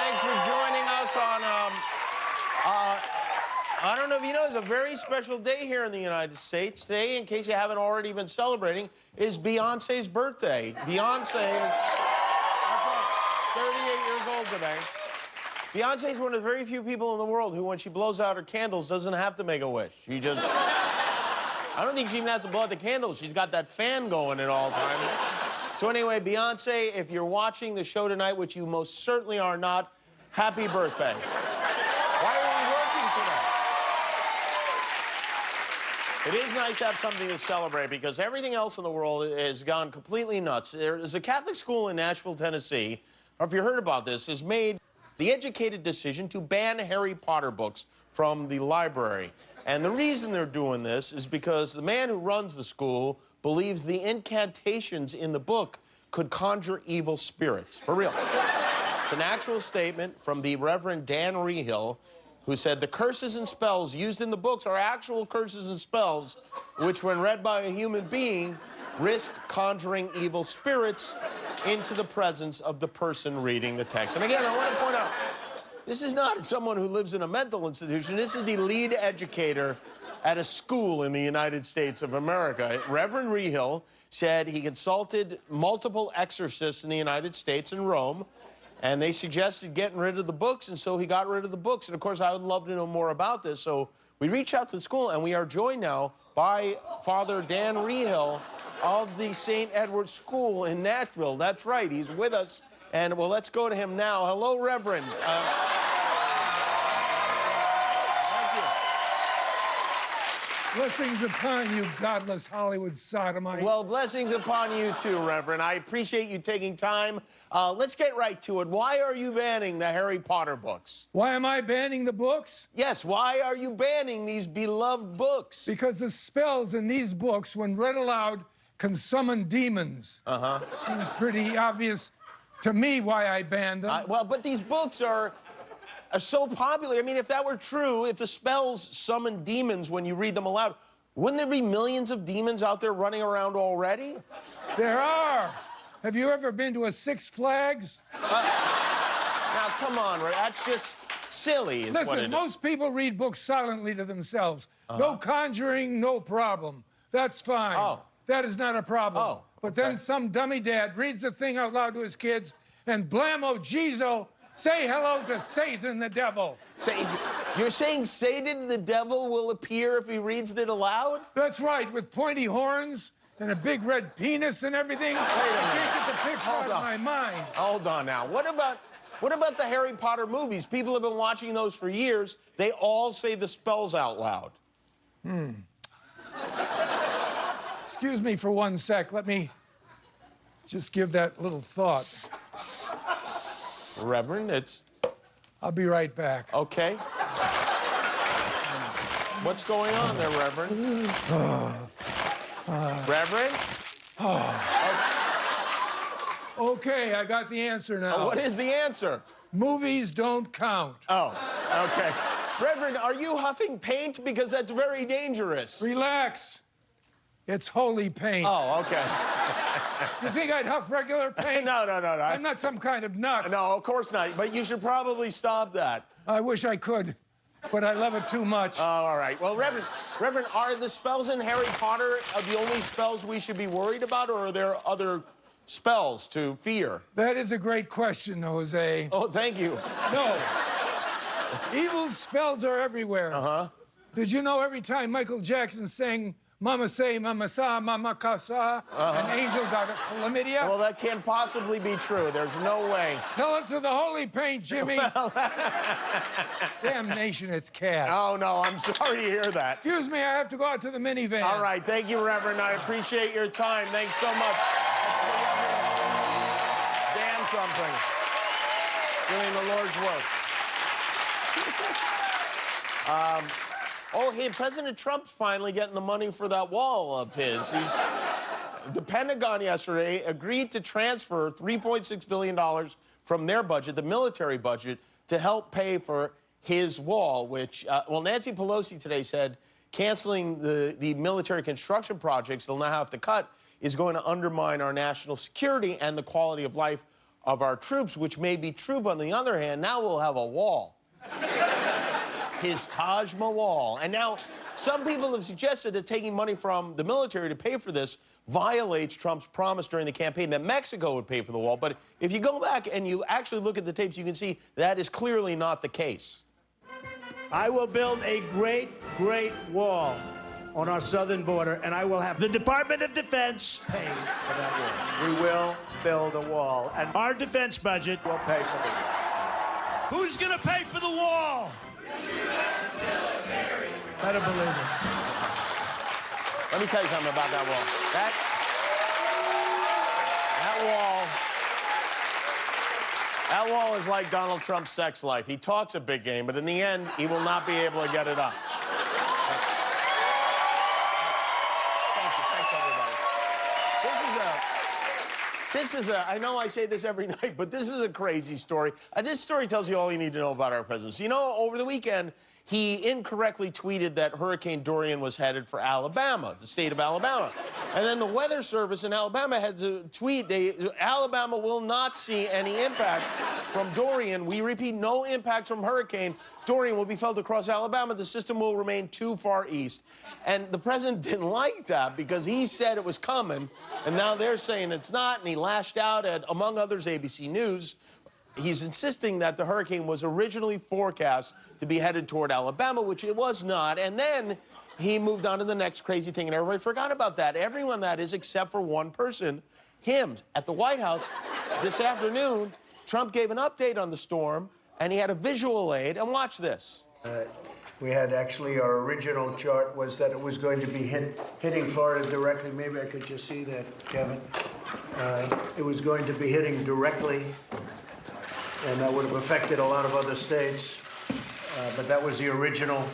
Thanks for joining us on, I don't know if you know, it's a very special day here in the United States. Today, in case you haven't already been celebrating, is Beyoncé's birthday. Beyoncé is 38 years old today. Beyoncé is one of the very few people in the world who, when she blows out her candles, doesn't have to make a wish. She just... I don't think she even has to blow out the candles. She's got that fan going at all times. So anyway, Beyoncé, if you're watching the show tonight, which you most certainly are not, happy birthday. Why are we working today? It is nice to have something to celebrate because everything else in the world has gone completely nuts. There's a Catholic school in Nashville, Tennessee, or if you heard about this, has made the educated decision to ban Harry Potter books from the library. And the reason they're doing this is because the man who runs the school believes the incantations in the book could conjure evil spirits. For real. It's an actual statement from the Reverend Dan Rehill, who said the curses and spells used in the books are actual curses and spells, which, when read by a human being, risk conjuring evil spirits into the presence of the person reading the text. And again, I want to point out, this is not someone who lives in a mental institution. This is the lead educator at a school in the United States of America. Reverend Rehill said he consulted multiple exorcists in the United States in Rome, and they suggested getting rid of the books, and so he got rid of the books. And, of course, I would love to know more about this. So we reached out to the school, and we are joined now by Father Dan Rehill of the St. Edward School in Nashville. That's right. He's with us. And, well, let's go to him now. Hello, Reverend. Blessings upon you, godless Hollywood sodomite. Well, blessings upon you, too, Reverend. I appreciate you taking time. Let's get right to it. Why are you banning the Harry Potter books? Why am I banning the books? Yes, why are you banning these beloved books? Because the spells in these books, when read aloud, can summon demons. Uh-huh. Seems pretty obvious to me why I banned them. Well, but these books are so popular. I mean, if that were true, if the spells summon demons when you read them aloud, wouldn't there be millions of demons out there running around already? There are. Have you ever been to a Six Flags? Now, come on, that's just silly, is what it is. Listen, most people read books silently to themselves. No conjuring, no problem. That's fine. Oh. That is not a problem. Oh, but then some dummy dad reads the thing out loud to his kids, and blammo Jesu, say hello to Satan the devil. You're saying Satan the devil will appear if he reads it aloud? That's right, with pointy horns and a big red penis and everything. I can't get the picture out of my mind. Hold on now. What about the Harry Potter movies? People have been watching those for years. They all say the spells out loud. Excuse me for 1 sec. Let me just give that little thought. Reverend, I'll be right back. Okay. What's going on there, Reverend? Reverend? Okay, I got the answer now. What is the answer? Movies don't count. Oh, okay. Reverend, are you huffing paint? Because that's very dangerous. Relax. It's holy paint. Oh, okay. You think I'd huff regular paint? No. I'm not some kind of nut. No, of course not. But you should probably stop that. I wish I could, but I love it too much. Oh, all right. Well, Reverend, are the spells in Harry Potter the only spells we should be worried about, or are there other spells to fear? That is a great question, Jose. Oh, thank you. No. Evil spells are everywhere. Uh-huh. Did you know every time Michael Jackson sang Mama Say, Mama Sa, Mama Casa, an angel got a chlamydia? Well, that can't possibly be true. There's no way. Tell it to the holy paint, Jimmy. Damnation, it's cat. Oh, no, I'm sorry to hear that. Excuse me, I have to go out to the minivan. All right, thank you, Reverend. I appreciate your time. Thanks so much. Dan something. Doing the Lord's work. Oh, hey, President Trump's finally getting the money for that wall of his. The Pentagon yesterday agreed to transfer $3.6 billion from their budget, the military budget, to help pay for his wall, which, well, Nancy Pelosi today said canceling the military construction projects they'll now have to cut is going to undermine our national security and the quality of life of our troops, which may be true, but on the other hand, now we'll have a wall. His Taj Mahal. And now, some people have suggested that taking money from the military to pay for this violates Trump's promise during the campaign that Mexico would pay for the wall. But if you go back and you actually look at the tapes, you can see that is clearly not the case. I will build a great, great wall on our southern border, and I will have the Department of Defense pay for that wall. We will build a wall, and Our defense budget we'll pay for the wall. Who's going to pay for the wall? The U.S. military. Better believe it. Let me tell you something about that wall. That wall is like Donald Trump's sex life. He talks a big game, but in the end, he will not be able to get it up. Thanks, everybody. I know I say this every night, but this is a crazy story. This story tells you all you need to know about our president. So, you know, over the weekend, he incorrectly tweeted that Hurricane Dorian was headed for Alabama, the state of Alabama. And then the Weather Service in Alabama had to tweet, Alabama will not see any impact from Dorian. We repeat, no impact from Hurricane Dorian will be felt across Alabama. The system will remain too far east. And the president didn't like that because he said it was coming, and now they're saying it's not, and he lashed out at, among others, ABC News. He's insisting that the hurricane was originally forecast to be headed toward Alabama, which it was not. And then he moved on to the next crazy thing, and everybody forgot about that. Everyone, that is, except for one person, him. At the White House this afternoon, Trump gave an update on the storm, and he had a visual aid. And watch this. We had actually, our original chart was that it was going to be hitting Florida directly. Maybe I could just see that, Kevin. It was going to be hitting directly, and that would have affected a lot of other states. But that was the original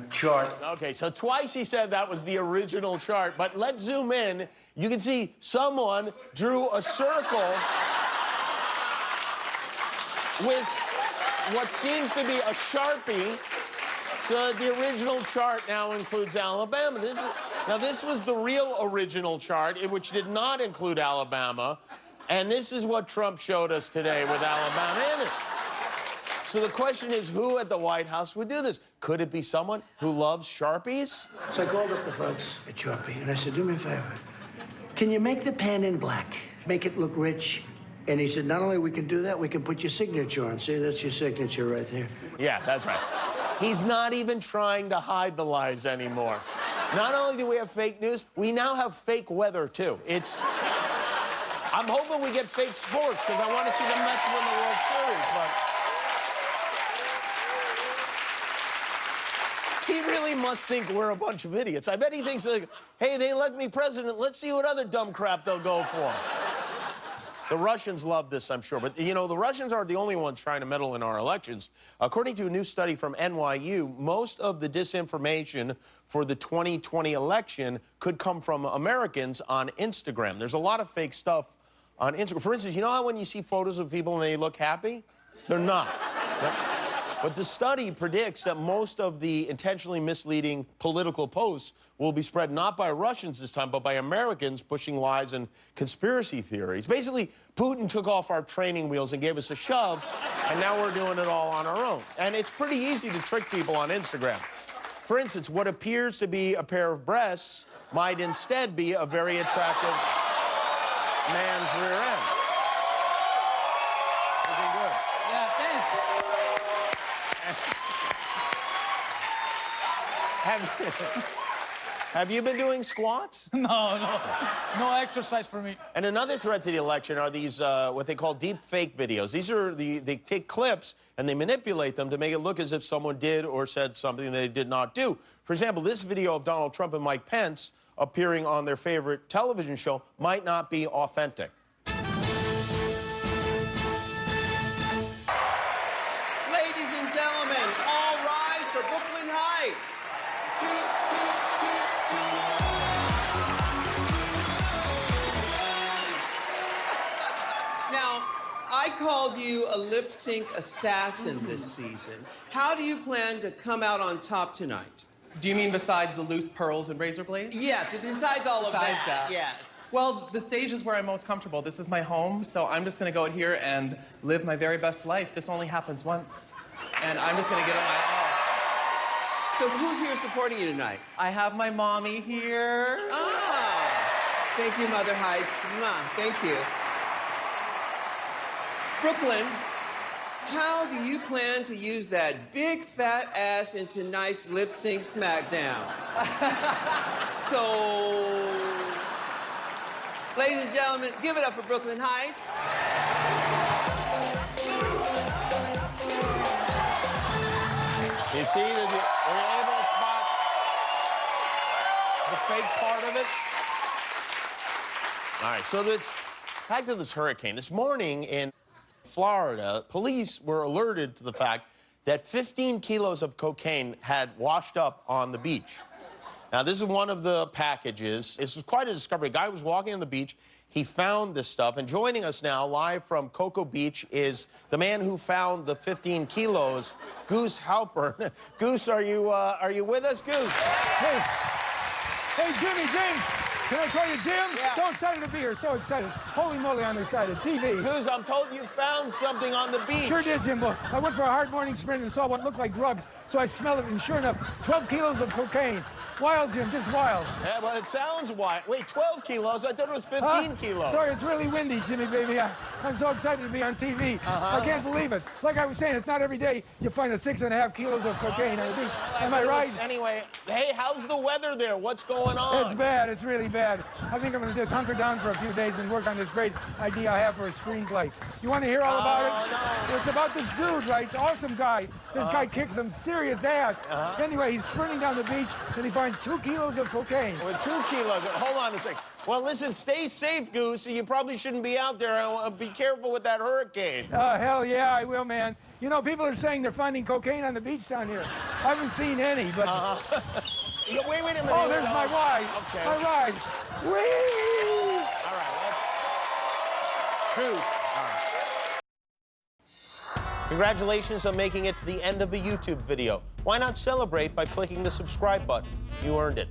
chart. Okay, so twice he said that was the original chart, but let's zoom in. You can see someone drew a circle with what seems to be a Sharpie. So the original chart now includes Alabama. This was the real original chart, which did not include Alabama. And this is what Trump showed us today with Alabama in it. So the question is, who at the White House would do this? Could it be someone who loves Sharpies? So I called up the folks at Sharpie, and I said, do me a favor. Can you make the pen in black? Make it look rich? And he said, not only we can do that, we can put your signature on. See, that's your signature right there. Yeah, that's right. He's not even trying to hide the lies anymore. Not only do we have fake news, we now have fake weather, too. I'm hoping we get fake sports, because I want to see the Mets win the World Series, but he really must think we're a bunch of idiots. I bet he thinks, like, hey, they elect me president, let's see what other dumb crap they'll go for. The Russians love this, I'm sure. But, you know, the Russians aren't the only ones trying to meddle in our elections. According to a new study from NYU, most of the disinformation for the 2020 election could come from Americans on Instagram. There's a lot of fake stuff on Instagram. For instance, you know how when you see photos of people and they look happy? They're not. But the study predicts that most of the intentionally misleading political posts will be spread not by Russians this time, but by Americans pushing lies and conspiracy theories. Basically, Putin took off our training wheels and gave us a shove, and now we're doing it all on our own. And it's pretty easy to trick people on Instagram. For instance, what appears to be a pair of breasts might instead be a very attractive man's rear end. Looking good. Yeah, thanks. Have you been doing squats? No exercise for me. And another threat to the election are these, what they call deep fake videos. These are they take clips and they manipulate them to make it look as if someone did or said something they did not do. For example, this video of Donald Trump and Mike Pence appearing on their favorite television show might not be authentic. Ladies and gentlemen, all rise for Brooklyn Heights. Now, I called you a lip sync assassin this season. How do you plan to come out on top tonight? Do you mean besides the loose pearls and razor blades? Yes, besides all of Besides that, that. yes. Well, the stage is where I'm most comfortable. This is my home, so I'm just gonna go out here and live my very best life. This only happens once, and I'm just gonna get it my all. So who's here supporting you tonight? I have my mommy here. Ah, thank you, Mother Heights. Mwah, thank you. Brooklyn, how do you plan to use that big fat ass into nice lip sync smackdown? So, ladies and gentlemen, give it up for Brooklyn Heights. You see that we're able to spot the fake part of it? All right, so let's back to this hurricane. This morning in Florida, police were alerted to the fact that 15 kilos of cocaine had washed up on the beach. Now, this is one of the packages. This was quite a discovery. A guy was walking on the beach. He found this stuff. And joining us now, live from Cocoa Beach, is the man who found the 15 kilos, Goose Halpern. Goose, are you with us, Goose? Hey, Jimmy, James. Can I call you Jim? Yeah. So excited to be here, so excited. Holy moly, I'm excited. TV. Goose, I'm told you found something on the beach. Sure did, Jimbo. I went for a hard morning sprint and saw what looked like drugs, so I smelled it, and sure enough, 12 kilos of cocaine. Wild, Jim, just wild. Yeah, well, it sounds wild. Wait, 12 kilos? I thought it was 15 kilos. Sorry, it's really windy, Jimmy, baby. I'm so excited to be on TV. I can't believe it. Like I was saying, it's not every day you find a 6.5 kilos of cocaine on the beach. Am I right? Anyway, hey, how's the weather there? What's going on? It's bad. It's really bad. I think I'm going to just hunker down for a few days and work on this great idea I have for a screenplay. You want to hear all about it? No. It's about this dude, right? It's an awesome guy. This guy kicks some serious ass. Anyway, he's sprinting down the beach and he finds 2 kilos of cocaine. Well, 2 kilos. Hold on a second. Well, listen, stay safe, Goose. You probably shouldn't be out there. Be careful with that hurricane. Hell yeah, I will, man. You know, people are saying they're finding cocaine on the beach down here. I haven't seen any, but... Yeah, wait a minute. Oh, there's my ride. Okay. My ride. Whee! All right, let's... Goose. All right. Congratulations on making it to the end of a YouTube video. Why not celebrate by clicking the subscribe button? You earned it.